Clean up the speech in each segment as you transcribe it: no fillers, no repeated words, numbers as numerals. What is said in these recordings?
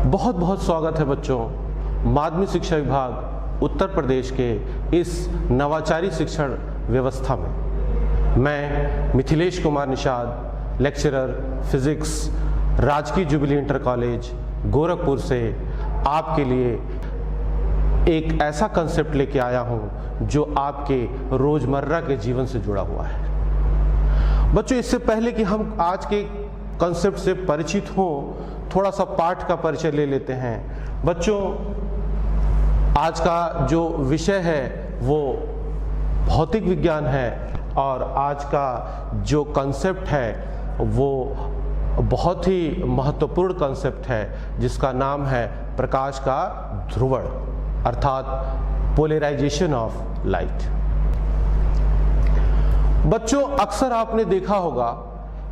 बहुत बहुत स्वागत है बच्चों। माध्यमिक शिक्षा विभाग उत्तर प्रदेश के इस नवाचारी शिक्षण व्यवस्था में मैं मिथिलेश कुमार निषाद, लेक्चरर फिजिक्स, राजकीय जुबिली इंटर कॉलेज गोरखपुर से आपके लिए एक ऐसा कंसेप्ट लेके आया हूं जो आपके रोजमर्रा के जीवन से जुड़ा हुआ है। बच्चों, इससे पहले कि हम आज के कंसेप्ट से परिचित हों, थोड़ा सा पाठ का परिचय ले लेते हैं। बच्चों, आज का जो विषय है वो भौतिक विज्ञान है और आज का जो कंसेप्ट है वो बहुत ही महत्वपूर्ण कंसेप्ट है जिसका नाम है प्रकाश का ध्रुवण अर्थात पोलराइजेशन ऑफ लाइट। बच्चों, अक्सर आपने देखा होगा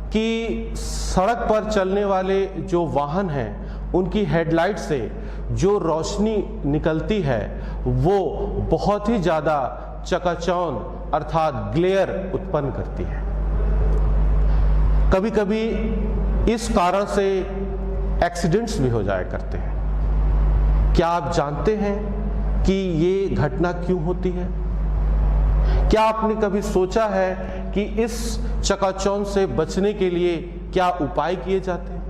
कि सड़क पर चलने वाले जो वाहन हैं उनकी हेडलाइट से जो रोशनी निकलती है वो बहुत ही ज़्यादा चकाचौंध अर्थात ग्लेयर उत्पन्न करती है। कभी कभी इस कारण से एक्सीडेंट्स भी हो जाया करते हैं। क्या आप जानते हैं कि ये घटना क्यों होती है? क्या आपने कभी सोचा है कि इस चकाचौंध से बचने के लिए क्या उपाय किए जाते हैं?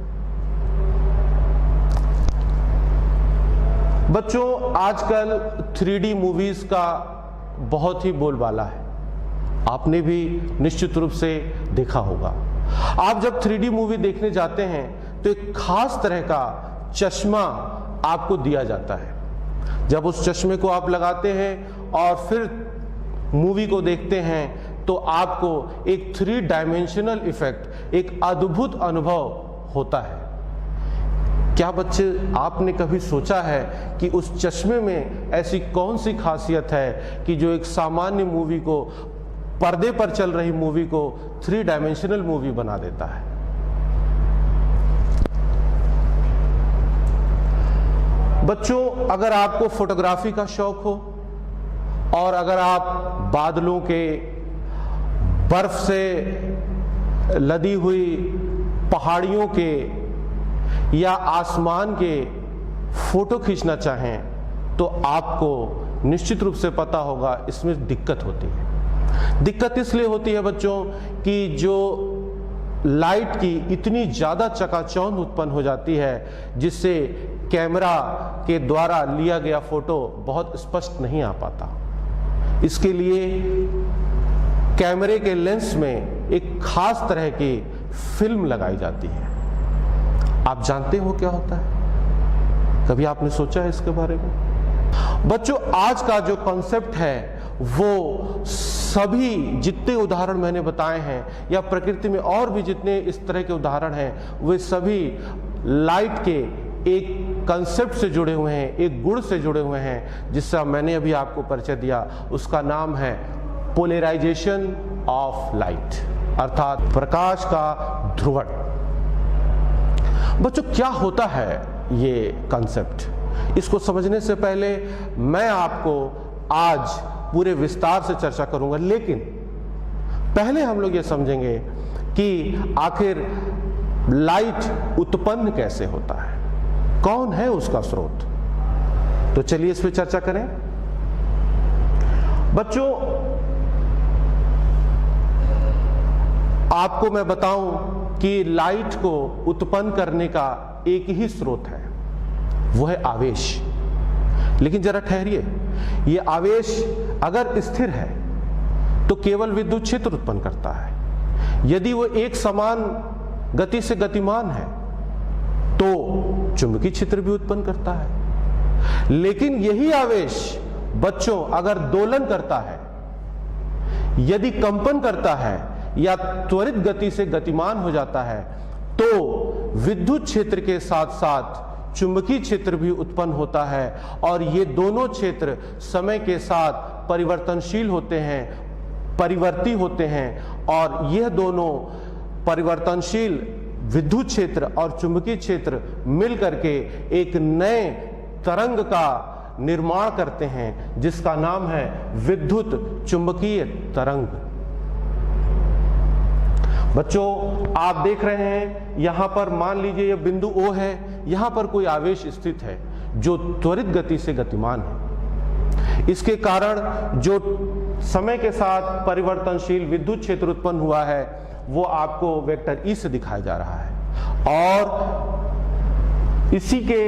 बच्चों, आजकल 3D मूवीज का बहुत ही बोलबाला है। आपने भी निश्चित रूप से देखा होगा। आप जब 3D मूवी देखने जाते हैं तो एक खास तरह का चश्मा आपको दिया जाता है। जब उस चश्मे को आप लगाते हैं और फिर मूवी को देखते हैं तो आपको एक 3 डायमेंशनल इफेक्ट, एक अद्भुत अनुभव होता है। क्या बच्चे, आपने कभी सोचा है कि उस चश्मे में ऐसी कौन सी खासियत है कि जो एक सामान्य मूवी को, पर्दे पर चल रही मूवी को 3 डायमेंशनल मूवी बना देता है? बच्चों, अगर आपको फोटोग्राफी का शौक हो और अगर आप बादलों के, बर्फ से लदी हुई पहाड़ियों के या आसमान के फोटो खींचना चाहें तो आपको निश्चित रूप से पता होगा इसमें दिक्कत होती है। दिक्कत इसलिए होती है बच्चों कि जो लाइट की इतनी ज़्यादा चकाचौंध उत्पन्न हो जाती है जिससे कैमरा के द्वारा लिया गया फोटो बहुत स्पष्ट नहीं आ पाता। इसके लिए कैमरे के लेंस में एक खास तरह की फिल्म लगाई जाती है। आप जानते हो क्या होता है? कभी आपने सोचा है इसके बारे में? बच्चों, आज का जो कॉन्सेप्ट है वो सभी जितने उदाहरण मैंने बताए हैं या प्रकृति में और भी जितने इस तरह के उदाहरण हैं वे सभी लाइट के एक कंसेप्ट से जुड़े हुए हैं, एक गुण से जुड़े हुए हैं जिसका मैंने अभी आपको परिचय दिया। उसका नाम है पोलराइजेशन ऑफ लाइट अर्थात प्रकाश का ध्रुवण। बच्चों, क्या होता है ये कंसेप्ट? इसको समझने से पहले मैं आपको आज पूरे विस्तार से चर्चा करूंगा, लेकिन पहले हम लोग ये समझेंगे कि आखिर लाइट उत्पन्न कैसे होता है, कौन है उसका स्रोत। तो चलिए इस पर चर्चा करें। बच्चों, आपको मैं बताऊं कि लाइट को उत्पन्न करने का एक ही स्रोत है, वो है आवेश। लेकिन जरा ठहरिए, ये आवेश अगर स्थिर है तो केवल विद्युत क्षेत्र उत्पन्न करता है। यदि वो एक समान गति से गतिमान है तो चुंबकीय क्षेत्र भी उत्पन्न करता है। लेकिन यही आवेश बच्चों अगर दोलन करता है, यदि कंपन करता है या त्वरित गति से गतिमान हो जाता है तो विद्युत क्षेत्र के साथ साथ चुंबकीय क्षेत्र भी उत्पन्न होता है और ये दोनों क्षेत्र समय के साथ परिवर्तनशील होते हैं, परिवर्ती होते हैं और यह दोनों परिवर्तनशील विद्युत क्षेत्र और चुंबकीय क्षेत्र मिलकर के एक नए तरंग का निर्माण करते हैं जिसका नाम है विद्युत चुंबकीय तरंग। बच्चों, आप देख रहे हैं यहां पर मान लीजिए यह बिंदु O है, यहां पर कोई आवेश स्थित है जो त्वरित गति से गतिमान है। इसके कारण जो समय के साथ परिवर्तनशील विद्युत क्षेत्र उत्पन्न हुआ है वो आपको वेक्टर ई से दिखाया जा रहा है, और इसी के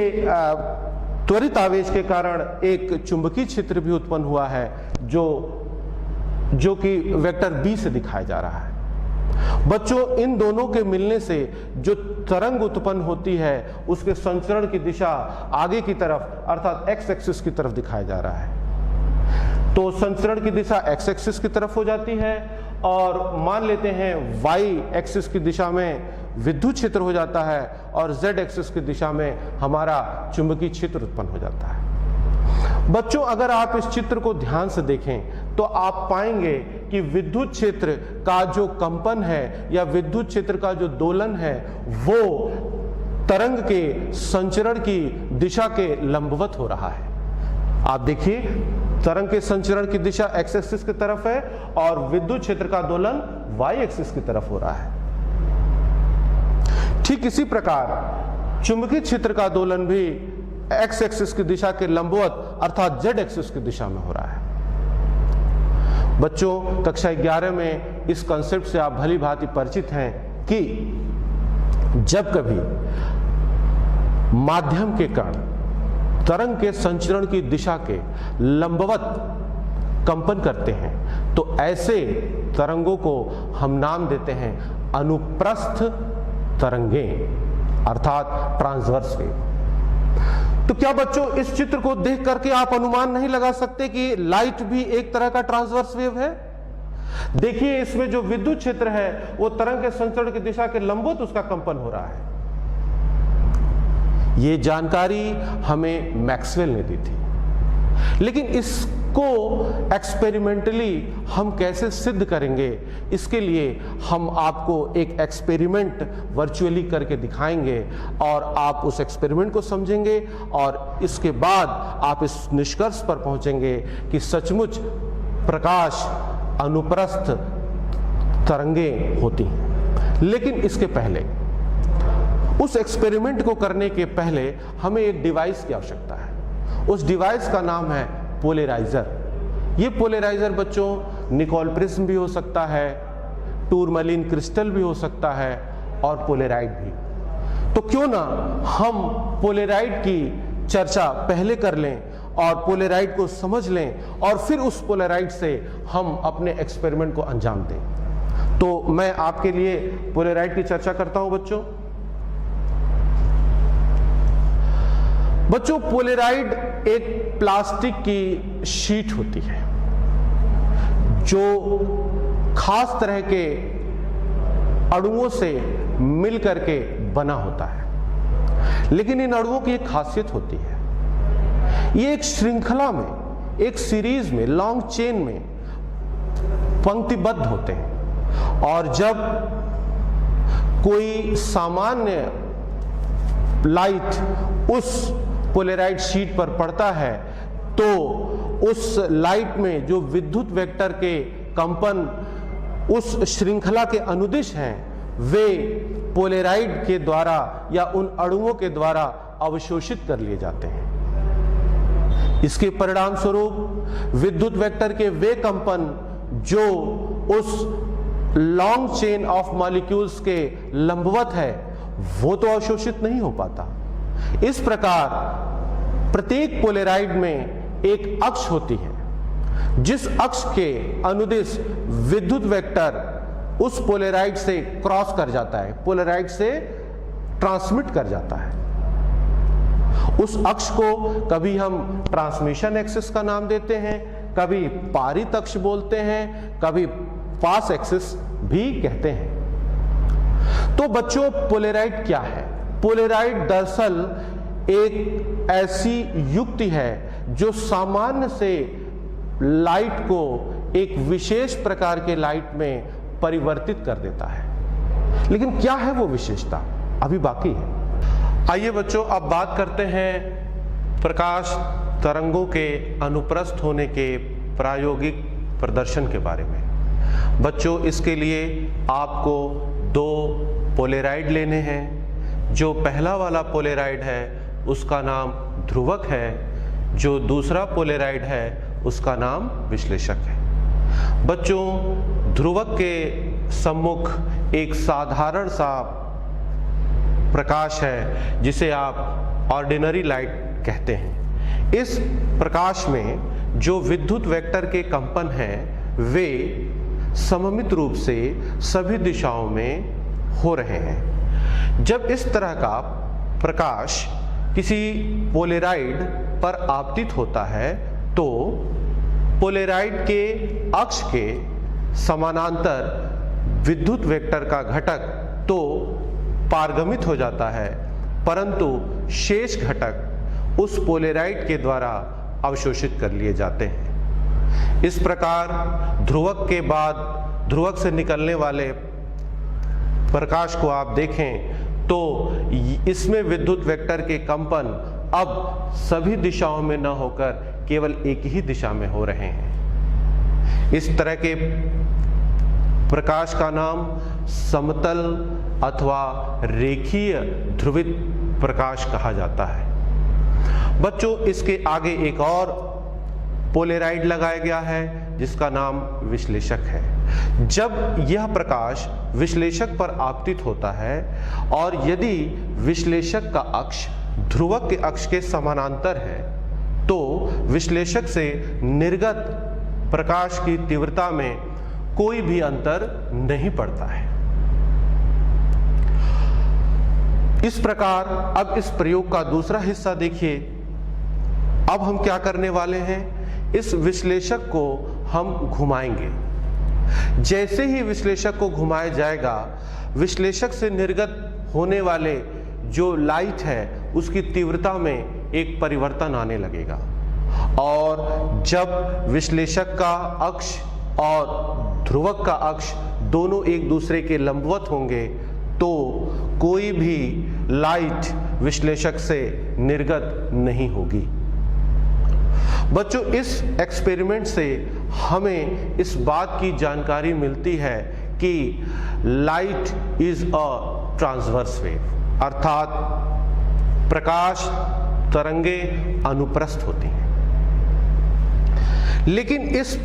त्वरित आवेश के कारण एक चुंबकीय क्षेत्र भी उत्पन्न हुआ है जो कि वेक्टर बी से दिखाया जा रहा है। बच्चों, इन दोनों के मिलने से जो तरंग उत्पन्न होती है उसके संचरण की दिशा आगे की तरफ अर्थात एक्स एक्सिस की तरफ दिखाया जा रहा है। तो संचरण की दिशा एक्स एक्सिस की तरफ हो जाती है, और मान लेते हैं वाई एक्सिस की दिशा में विद्युत क्षेत्र हो जाता है और जेड एक्सिस की दिशा में हमारा चुंबकीय क्षेत्र उत्पन्न हो जाता है। बच्चों, अगर आप इस चित्र को ध्यान से देखें तो आप पाएंगे कि विद्युत क्षेत्र का जो कंपन है या विद्युत क्षेत्र का जो दोलन है वो तरंग के संचरण की दिशा के लंबवत हो रहा है। आप देखिए, तरंग के संचरण की दिशा एक्स एक्सिस की तरफ है और विद्युत क्षेत्र का दोलन वाई एक्सिस की तरफ हो रहा है। ठीक इसी प्रकार चुंबकीय क्षेत्र का दोलन भी एक्स एक्सिस की दिशा के लंबवत अर्थात जेड एक्सिस की दिशा में हो रहा है। बच्चों, कक्षा 11 में इस कंसेप्ट से आप भली भांति परिचित हैं कि जब कभी माध्यम के कण तरंग के संचरण की दिशा के लंबवत कंपन करते हैं तो ऐसे तरंगों को हम नाम देते हैं अनुप्रस्थ तरंगें अर्थात ट्रांसवर्स वेव। तो क्या बच्चों, इस चित्र को देख करके आप अनुमान नहीं लगा सकते कि लाइट भी एक तरह का ट्रांसवर्स वेव है? देखिए, इसमें जो विद्युत क्षेत्र है वो तरंग के संचरण की दिशा के लंबवत उसका कंपन हो रहा है। ये जानकारी हमें मैक्सवेल ने दी थी, लेकिन इसको एक्सपेरिमेंटली हम कैसे सिद्ध करेंगे, इसके लिए हम आपको एक एक्सपेरिमेंट वर्चुअली करके दिखाएंगे और आप उस एक्सपेरिमेंट को समझेंगे और इसके बाद आप इस निष्कर्ष पर पहुंचेंगे कि सचमुच प्रकाश अनुप्रस्थ तरंगें होती हैं। लेकिन इसके पहले, उस एक्सपेरिमेंट को करने के पहले हमें एक डिवाइस की आवश्यकता है। उस डिवाइस का नाम है पोलराइजर। ये पोलराइजर बच्चों निकोल प्रिज्म भी हो सकता है, टूरमैलिन क्रिस्टल भी हो सकता है और पोलराइड भी। तो क्यों ना हम पोलराइड की चर्चा पहले कर लें और पोलराइड को समझ लें और फिर उस पोलराइड से हम अपने एक्सपेरिमेंट को अंजाम दें। तो मैं आपके लिए पोलराइड की चर्चा करता हूं बच्चों। बच्चों, पोलराइड एक प्लास्टिक की शीट होती है जो खास तरह के अणुओं से मिलकर के बना होता है। लेकिन इन अणुओं की एक खासियत होती है, ये एक श्रृंखला में, एक सीरीज में, लॉन्ग चेन में पंक्तिबद्ध होते हैं और जब कोई सामान्य लाइट उस पोलराइड शीट पर पड़ता है तो उस लाइट में जो विद्युत वेक्टर के कंपन उस श्रृंखला के अनुदिश हैं वे पोलराइड के द्वारा या उन अणुओं के द्वारा अवशोषित कर लिए जाते हैं। इसके परिणाम स्वरूप विद्युत वेक्टर के वे कंपन जो उस लॉन्ग चेन ऑफ मॉलिक्यूल्स के लंबवत है वो तो अवशोषित नहीं हो पाता। इस प्रकार प्रत्येक पोलराइड में एक अक्ष होती है, जिस अक्ष के अनुदिश विद्युत वेक्टर उस पोलराइड से क्रॉस कर जाता है, पोलराइड से ट्रांसमिट कर जाता है। उस अक्ष को कभी हम ट्रांसमिशन एक्सिस का नाम देते हैं, कभी पारित अक्ष बोलते हैं, कभी पास एक्सिस भी कहते हैं। तो बच्चों, पोलराइड क्या है? पोलराइड दरअसल एक ऐसी युक्ति है जो सामान्य से लाइट को एक विशेष प्रकार के लाइट में परिवर्तित कर देता है। लेकिन क्या है वो विशेषता, अभी बाकी है। आइए बच्चों, अब बात करते हैं प्रकाश तरंगों के अनुप्रस्थ होने के प्रायोगिक प्रदर्शन के बारे में। बच्चों, इसके लिए आपको 2 पोलराइड लेने हैं, जो पहला वाला पोलेराइड है उसका नाम ध्रुवक है, जो दूसरा पोलेराइड है उसका नाम विश्लेषक है। बच्चों, ध्रुवक के सम्मुख एक साधारण सा प्रकाश है जिसे आप ऑर्डिनरी लाइट कहते हैं। इस प्रकाश में जो विद्युत वेक्टर के कंपन हैं वे सममित रूप से सभी दिशाओं में हो रहे हैं। जब इस तरह का प्रकाश किसी पोलेराइड पर आपतित होता है तो पोलेराइड के अक्ष के समानांतर विद्युत वेक्टर का घटक तो पारगमित हो जाता है, परंतु शेष घटक उस पोलेराइड के द्वारा अवशोषित कर लिए जाते हैं। इस प्रकार ध्रुवक के बाद ध्रुवक से निकलने वाले प्रकाश को आप देखें तो इसमें विद्युत वेक्टर के कंपन अब सभी दिशाओं में न होकर केवल एक ही दिशा में हो रहे हैं। इस तरह के प्रकाश का नाम समतल अथवा रेखीय ध्रुवित प्रकाश कहा जाता है। बच्चों, इसके आगे एक और पोलेराइड लगाया गया है जिसका नाम विश्लेषक है। जब यह प्रकाश विश्लेषक पर आपतित होता है और यदि विश्लेषक का अक्ष ध्रुवक के अक्ष के समानांतर है तो विश्लेषक से निर्गत प्रकाश की तीव्रता में कोई भी अंतर नहीं पड़ता है। इस प्रकार अब इस प्रयोग का दूसरा हिस्सा देखिए। अब हम क्या करने वाले हैं, इस विश्लेषक को हम घुमाएंगे। जैसे ही विश्लेषक को घुमाया जाएगा, विश्लेषक से निर्गत होने वाले जो लाइट है उसकी तीव्रता में एक परिवर्तन आने लगेगा और जब विश्लेषक का अक्ष और ध्रुवक का अक्ष दोनों एक दूसरे के लंबवत होंगे तो कोई भी लाइट विश्लेषक से निर्गत नहीं होगी। बच्चों, इस एक्सपेरिमेंट से हमें इस बात की जानकारी मिलती है कि light is a transverse wave, अर्थात प्रकाश तरंगे अनुप्रस्थ होती हैं। लेकिन इस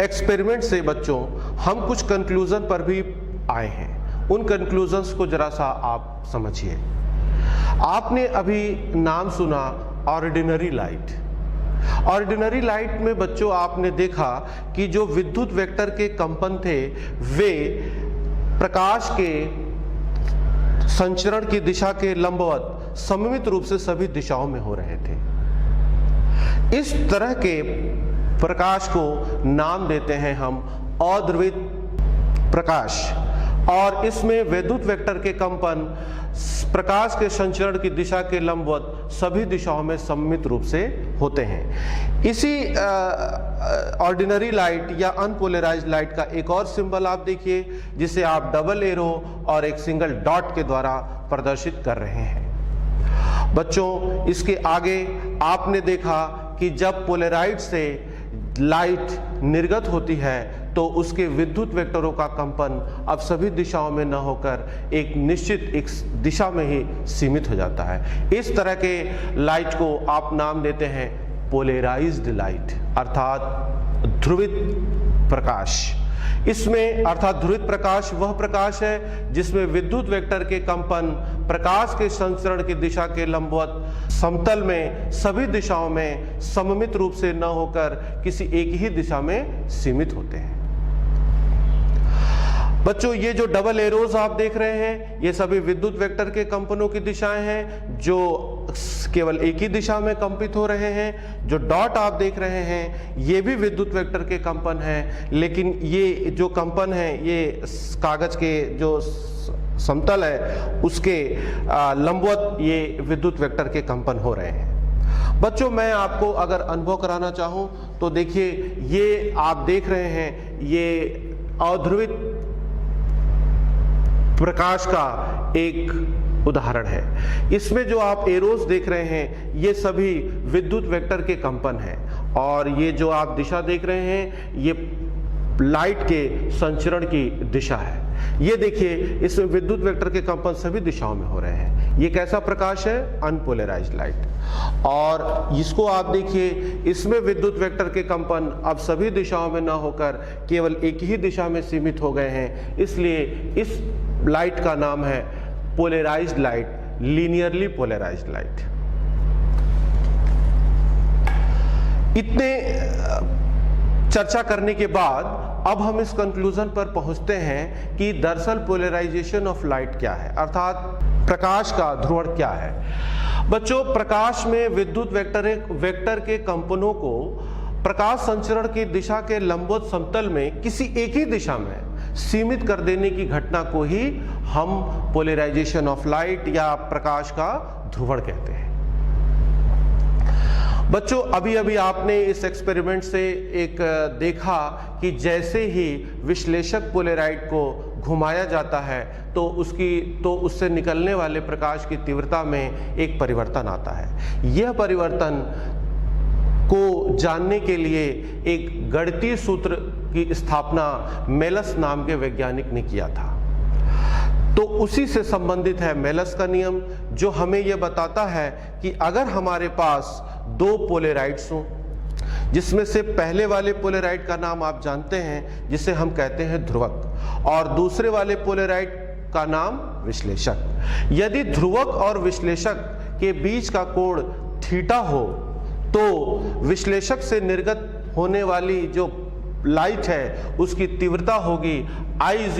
एक्सपेरिमेंट से बच्चों हम कुछ कंक्लूजन पर भी आए हैं। उन कंक्लूजन्स को जरा सा आप समझिए। आपने अभी नाम सुना ऑर्डिनरी लाइट। ऑर्डिनरी लाइट में बच्चों आपने देखा कि जो विद्युत वेक्टर के कंपन थे वे प्रकाश के संचरण की दिशा के लंबवत सममित रूप से सभी दिशाओं में हो रहे थे। इस तरह के प्रकाश को नाम देते हैं हम अध्रुवित प्रकाश और इसमें विद्युत वेक्टर के कंपन प्रकाश के संचरण की दिशा के लंबवत सभी दिशाओं में सममित रूप से होते हैं। इसी ऑर्डिनरी लाइट या अनपोलराइज्ड लाइट का एक और सिंबल आप देखिए जिसे आप डबल एरो और एक सिंगल डॉट के द्वारा प्रदर्शित कर रहे हैं। बच्चों, इसके आगे आपने देखा कि जब पोलराइड से लाइट निर्गत होती है तो उसके विद्युत वेक्टरों का कंपन अब सभी दिशाओं में न होकर एक निश्चित एक दिशा में ही सीमित हो जाता है। इस तरह के लाइट को आप नाम देते हैं पोलराइज्ड लाइट, अर्थात ध्रुवित प्रकाश। इसमें अर्थात ध्रुवित प्रकाश वह प्रकाश है जिसमें विद्युत वेक्टर के कंपन प्रकाश के संचरण की दिशा के लंबवत समतल में सभी दिशाओं में सममित रूप से न होकर किसी एक ही दिशा में सीमित होते हैं। बच्चों, ये जो डबल एरोज आप देख रहे हैं ये सभी विद्युत वेक्टर के कंपनों की दिशाएं हैं जो केवल एक ही दिशा में कंपित हो रहे हैं। जो डॉट आप देख रहे हैं ये भी विद्युत वेक्टर के कंपन हैं, लेकिन ये जो कंपन है ये कागज के जो समतल है उसके लंबवत ये विद्युत वेक्टर के कंपन हो रहे हैं। बच्चों, मैं आपको अगर अनुभव कराना चाहूं तो देखिए ये आप देख रहे हैं ये अध्रुवित प्रकाश का एक उदाहरण है। इसमें जो आप एरोस देख रहे हैं ये सभी विद्युत वेक्टर के कंपन हैं और ये जो आप दिशा देख रहे हैं ये लाइट के संचरण की दिशा है। ये देखिए, इसमें विद्युत वेक्टर के कंपन सभी दिशाओं में हो रहे हैं। ये कैसा प्रकाश है? Unpolarised light. और इसको आप देखिए, इसमें विद्युत वेक्टर के कंपन अब सभी दिशाओं में ना होकर केवल एक ही दिशा में सीमित हो गए हैं, इसलिए इस लाइट का नाम है polarised light, linearly polarised light. इतने चर्चा करने के बाद अब हम इस कंक्लूजन पर पहुंचते हैं कि दरअसल पोलराइजेशन ऑफ लाइट क्या है, अर्थात प्रकाश का ध्रुवण क्या है। बच्चों, प्रकाश में विद्युत वेक्टर के कंपनों को प्रकाश संचरण की दिशा के लंबवत समतल में किसी एक ही दिशा में सीमित कर देने की घटना को ही हम पोलराइजेशन ऑफ लाइट या प्रकाश का ध्रुवण कहते हैं। बच्चों, अभी अभी आपने इस एक्सपेरिमेंट से एक देखा कि जैसे ही विश्लेषक पोलराइड को घुमाया जाता है तो उससे निकलने वाले प्रकाश की तीव्रता में एक परिवर्तन आता है। यह परिवर्तन को जानने के लिए एक गणितीय सूत्र की स्थापना मेलस नाम के वैज्ञानिक ने किया था। तो उसी से संबंधित है मेलस का नियम, जो हमें यह बताता है कि अगर हमारे पास दो पोलराइड्स हों, जिसमें से पहले वाले पोलराइड का नाम आप जानते हैं, जिसे हम कहते हैं ध्रुवक, और दूसरे वाले पोलराइड का नाम विश्लेषक। यदि ध्रुवक और विश्लेषक के बीच का कोण थीटा हो तो विश्लेषक से निर्गत होने वाली जो लाइट है उसकी तीव्रता होगी I =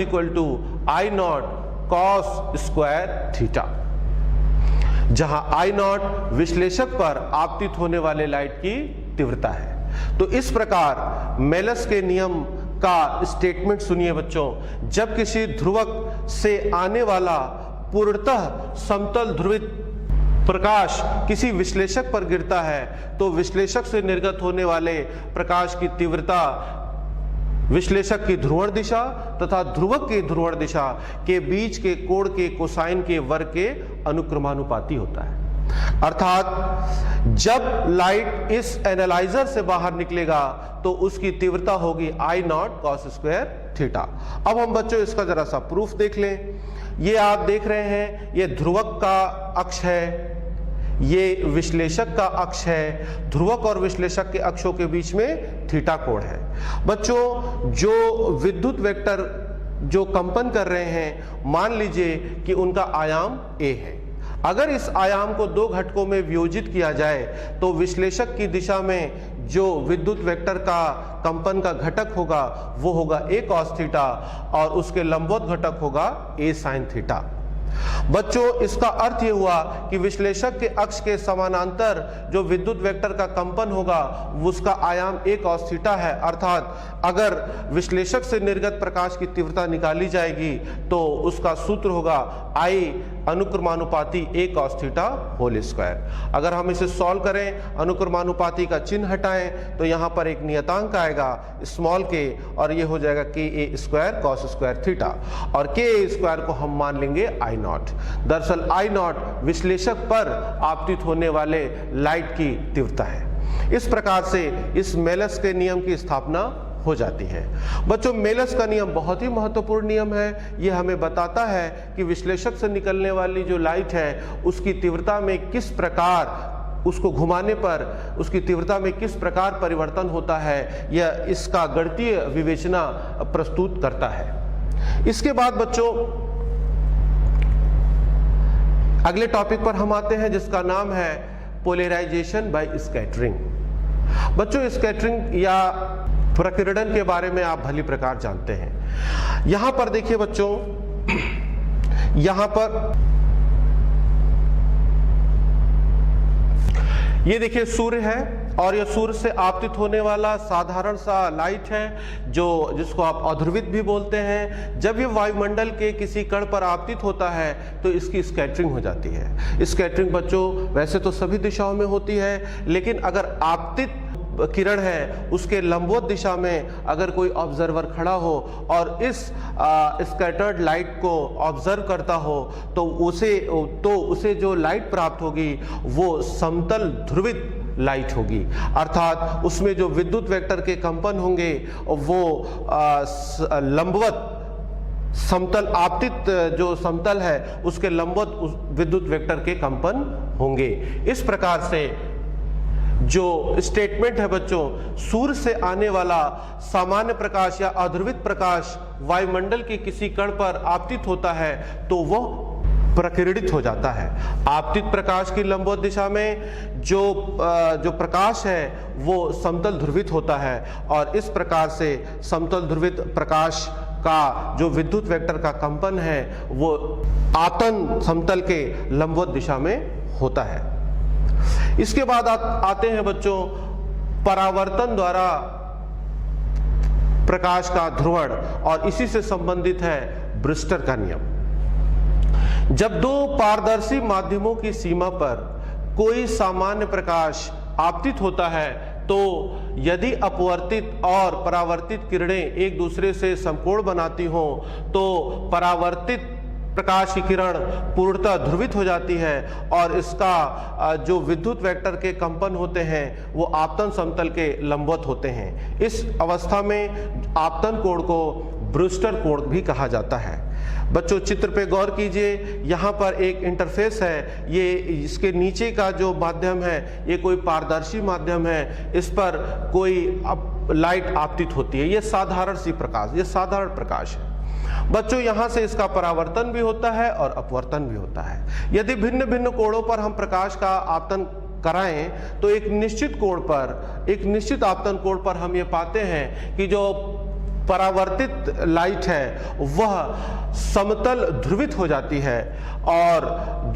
I0 cos square theta, जहां I0 विश्लेषक पर आपतित होने वाले लाइट की तीव्रता है। तो इस प्रकार मेलस के नियम का स्टेटमेंट सुनिए बच्चों, जब किसी ध्रुवक से आने वाला पूर्णतः समतल ध्रुवित प्रकाश किसी विश्लेषक पर गिरता है तो विश्लेषक से निर्गत होने वाले प्रकाश की तीव्रता विश्लेषक की ध्रुवण दिशा तथा ध्रुवक की ध्रुवण दिशा के बीच के कोण के कोसाइन के वर्ग के अनुक्रमानुपाती होता है। अर्थात जब लाइट इस एनालाइजर से बाहर निकलेगा तो उसकी तीव्रता होगी I0 cos स्क्वायर थीटा। अब हम बच्चों इसका जरा सा प्रूफ देख लें। ये आप देख रहे हैं, ये ध्रुवक का अक्ष है, ये विश्लेषक का अक्ष है। ध्रुवक और विश्लेषक के अक्षों के बीच में थीटा कोण है। बच्चों, जो विद्युत वेक्टर जो कंपन कर रहे हैं, मान लीजिए कि उनका आयाम a है। अगर इस आयाम को दो घटकों में वियोजित किया जाए तो विश्लेषक की दिशा में जो विद्युत वेक्टर का कंपन का घटक होगा वो होगा a cos थीटा और उसके लंबवत घटक होगा a sin थीटा। बच्चों, इसका अर्थ यह हुआ कि विश्लेषक के अक्ष के समानांतर जो विद्युत वेक्टर का कंपन होगा उसका आयाम a cos थीटा है। अर्थात अगर विश्लेषक से निर्गत प्रकाश की तीव्रता निकाली जाएगी तो उसका सूत्र होगा I अनुक्रमानुपाती a cos theta whole square. अगर हम इसे सॉल्व करें, अनुक्रमानुपाती का चिन्ह हटाएं तो यहाँ पर एक नियतांक आएगा स्मॉल k और ये हो जाएगा ka square cos square theta, और ka स्क्वायर को हम मान लेंगे I0। दरअसल I0 विश्लेषक पर आपतित होने वाले लाइट की तीव्रता है। इस प्रकार से इस मेलस के नियम की स्थापना हो जाती है। बच्चों, मेलस का नियम बहुत ही महत्वपूर्ण नियम है। यह हमें बताता है कि विश्लेषक से निकलने वाली जो लाइट है उसकी तीव्रता में किस प्रकार, उसको घुमाने पर उसकी तीव्रता में किस प्रकार परिवर्तन होता है, यह इसका गणितीय विवेचना प्रस्तुत करता है। इसके बाद बच्चों अगले टॉपिक पर हम आते हैं जिसका नाम है पोलराइजेशन बाय स्कैटरिंग। बच्चों, स्कैटरिंग या प्रकीर्णन के बारे में आप भली प्रकार जानते हैं। यहां पर देखिए बच्चों, यहां पर ये देखिए सूर्य है और यह सूर्य से आपतित होने वाला साधारण सा लाइट है जिसको आप अध्रुवित भी बोलते हैं। जब ये वायुमंडल के किसी कण पर आपतित होता है तो इसकी स्कैटरिंग हो जाती है। स्कैटरिंग बच्चों वैसे तो सभी दिशाओं में होती है, लेकिन अगर आपतित किरण है उसके लंबवत दिशा में अगर कोई ऑब्जर्वर खड़ा हो और इस स्कैटर्ड लाइट को ऑब्जर्व करता हो तो उसे जो लाइट प्राप्त होगी वो समतल ध्रुवित लाइट होगी। अर्थात उसमें जो विद्युत वेक्टर के कंपन होंगे वो लंबवत समतल आपतित जो समतल है उसके लंबवत विद्युत वेक्टर के कंपन होंगे। इस प्रकार से जो स्टेटमेंट है बच्चों, सूर्य से आने वाला सामान्य प्रकाश या अध्रुवित प्रकाश वायुमंडल के किसी कण पर आपतित होता है तो वह प्रकिरणित हो जाता है। आपतित प्रकाश की लंबवत दिशा में जो प्रकाश है वो समतल ध्रुवित होता है और इस प्रकार से समतल ध्रुवित प्रकाश का जो विद्युत वेक्टर का कंपन है वो आपतन समतल के लंबवत दिशा में होता है। इसके बाद आते हैं बच्चों परावर्तन द्वारा प्रकाश का ध्रुवण, और इसी से संबंधित है ब्रिस्टर का नियम। जब दो पारदर्शी माध्यमों की सीमा पर कोई सामान्य प्रकाश आपतित होता है तो यदि अपवर्तित और परावर्तित किरणें एक दूसरे से समकोण बनाती हों तो परावर्तित प्रकाश की किरण पूर्णतः ध्रुवित हो जाती है और इसका जो विद्युत वेक्टर के कंपन होते हैं वो आपतन समतल के लंबवत होते हैं। इस अवस्था में आपतन कोण को ब्रूस्टर कोण भी कहा जाता है। बच्चों चित्र पे गौर कीजिए, यहाँ पर एक इंटरफेस है, ये इसके नीचे का जो माध्यम है ये कोई पारदर्शी माध्यम है, इस पर कोई लाइट आपतित होती है। ये साधारण सी प्रकाश, ये साधारण प्रकाश है बच्चों। यहाँ से इसका परावर्तन भी होता है और अपवर्तन भी होता है। यदि भिन्न भिन्न कोणों पर हम प्रकाश का आपतन कराएं तो एक निश्चित कोण पर, एक निश्चित आपतन कोण पर हम ये पाते हैं कि जो परावर्तित लाइट है वह समतल ध्रुवित हो जाती है और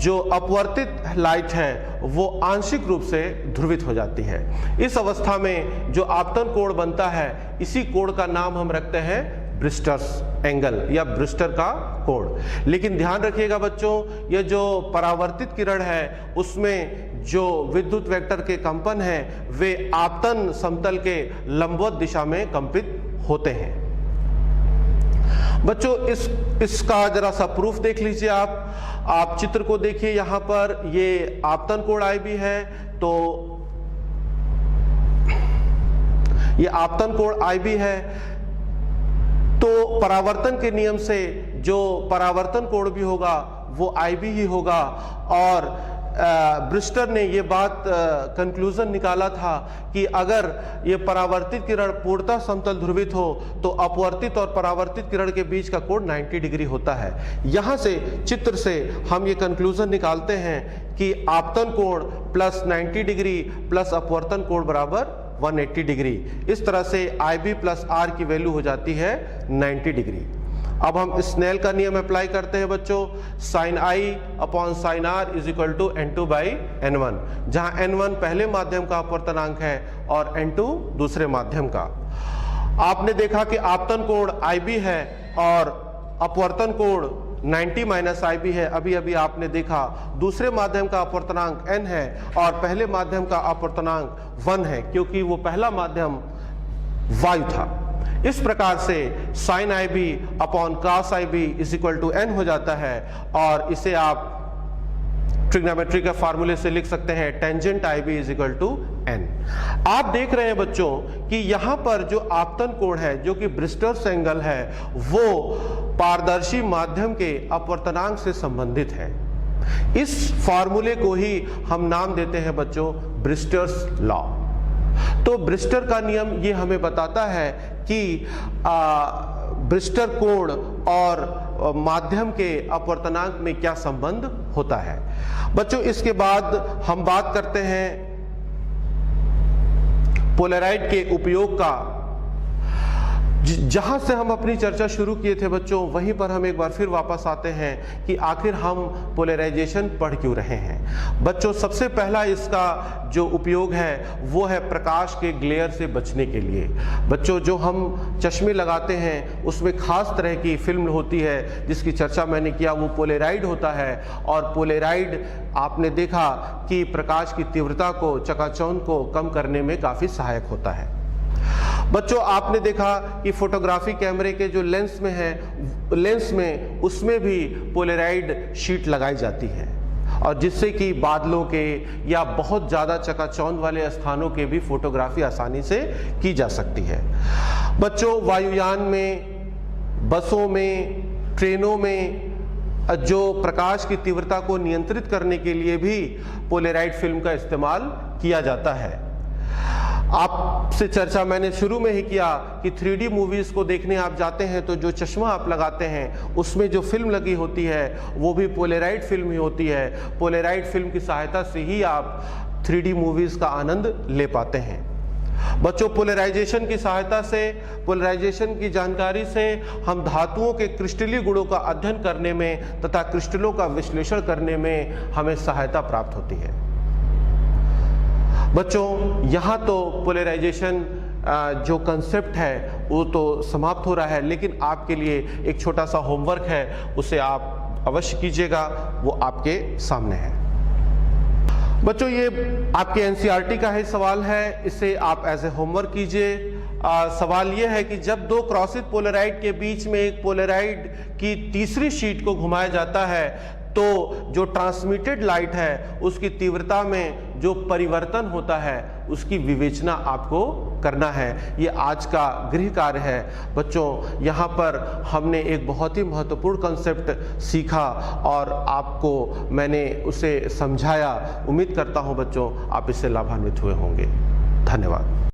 जो अपवर्तित लाइट है वो आंशिक रूप से ध्रुवित हो जाती है। इस अवस्था में जो आपतन कोण बनता है इसी कोण का नाम हम रखते हैं ब्रिस्टर्स एंगल या ब्रिस्टर का कोण। लेकिन ध्यान रखिएगा बच्चों, ये जो परावर्तित किरण है उसमें जो विद्युत वेक्टर के कंपन है वे आपतन समतल के लंबवत दिशा में कंपित होते हैं। बच्चों इसका जरा सा प्रूफ देख लीजिए आप चित्र को देखिए। यहाँ पर ये आपतन कोण IB है तो ये आपतन कोण IB है, तो परावर्तन के नियम से जो परावर्तन कोण भी होगा वो IB ही होगा। और ब्रिस्टर ने ये बात कंक्लूजन निकाला था कि अगर ये परावर्तित किरण पूर्णतः समतल ध्रुवित हो तो अपवर्तित और परावर्तित किरण के बीच का कोण 90 डिग्री होता है। यहाँ से चित्र से हम ये कंक्लूजन निकालते हैं कि आपतन कोण प्लस 90 डिग्री प्लस अपवर्तन कोण बराबर 180 डिग्री। इस तरह से IB प्लस R की वैल्यू हो जाती है 90 डिग्री। अब हम स्नेल का नियम अप्लाई करते हैं बच्चों, sine I upon sine R is equal to N2 by N1, जहां N1 पहले माध्यम का अपवर्तनांक है और N2 दूसरे माध्यम का। आपने देखा कि आपतन कोण IB है और अपवर्तन कोण 90 माइनस IB है। अभी अभी आपने देखा दूसरे माध्यम का अपवर्तनांक N है और पहले माध्यम का अपवर्तनांक 1 है क्योंकि वो पहला माध्यम वायु था। इस प्रकार से sine IB upon cos IB is equal to N हो जाता है और इसे आप ट्रिग्नोमेट्री के फार्मूले से लिख सकते हैं tangent IB is equal to N। आप देख रहे हैं बच्चों कि यहाँ पर जो आपतन कोण है जो कि ब्रिस्टर्स एंगल है वो पारदर्शी माध्यम के अपवर्तनांक से संबंधित है। इस फार्मूले को ही हम नाम देते हैं बच्चों ब्रिस्टर्स लॉ। तो ब्रिस्टर का नियम ये हमें बताता है कि ब्रिस्टर कोण और माध्यम के अपवर्तनांक में क्या संबंध होता है। बच्चों इसके बाद हम बात करते हैं पोलराइड के उपयोग का। जहां से हम अपनी चर्चा शुरू किए थे बच्चों वहीं पर हम एक बार फिर वापस आते हैं कि आखिर हम पोलराइजेशन पढ़ क्यों रहे हैं। बच्चों सबसे पहला इसका जो उपयोग है वो है प्रकाश के ग्लेयर से बचने के लिए। बच्चों जो हम चश्मे लगाते हैं उसमें खास तरह की फिल्म होती है जिसकी चर्चा मैंने किया, वो पोलराइड होता है और पोलराइड आपने देखा कि प्रकाश की तीव्रता को, चकाचौंध को कम करने में काफी सहायक होता है। बच्चों आपने देखा कि फोटोग्राफी कैमरे के जो लेंस में है, लेंस में उसमें भी पोलराइड शीट लगाई जाती है और जिससे कि बादलों के या बहुत ज़्यादा चकाचौंध वाले स्थानों के भी फोटोग्राफी आसानी से की जा सकती है। बच्चों वायुयान में, बसों में, ट्रेनों में जो प्रकाश की तीव्रता को नियंत्रित करने के लिए भी पोलराइड फिल्म का इस्तेमाल किया जाता है। आपसे चर्चा मैंने शुरू में ही किया कि 3D मूवीज को देखने आप जाते हैं तो जो चश्मा आप लगाते हैं उसमें जो फिल्म लगी होती है वो भी पोलराइड फिल्म ही होती है। पोलराइड फिल्म की सहायता से ही आप 3D मूवीज का आनंद ले पाते हैं। बच्चों, पोलराइजेशन की सहायता से, पोलराइजेशन की जानकारी से हम धातुओं के क्रिस्टलीय गुणों का अध्ययन करने में तथा क्रिस्टलों का विश्लेषण करने में हमें सहायता प्राप्त होती है। बच्चों, यहाँ तो पोलराइजेशन जो कंसेप्ट है वो तो समाप्त हो रहा है, लेकिन आपके लिए एक छोटा सा होमवर्क है, उसे आप अवश्य कीजिएगा, वो आपके सामने है। बच्चों, ये आपके एनसीईआरटी का ही सवाल है, इसे आप एज ए होमवर्क कीजिए। सवाल ये है कि जब दो क्रॉसित पोलराइड के बीच में एक पोलराइड की तीसरी शीट को घुमाया जाता है तो जो ट्रांसमिटेड लाइट है उसकी तीव्रता में जो परिवर्तन होता है उसकी विवेचना आपको करना है। ये आज का गृह कार्य है। बच्चों, यहाँ पर हमने एक बहुत ही महत्वपूर्ण कंसेप्ट सीखा और आपको मैंने उसे समझाया। उम्मीद करता हूँ बच्चों आप इससे लाभान्वित हुए होंगे। धन्यवाद।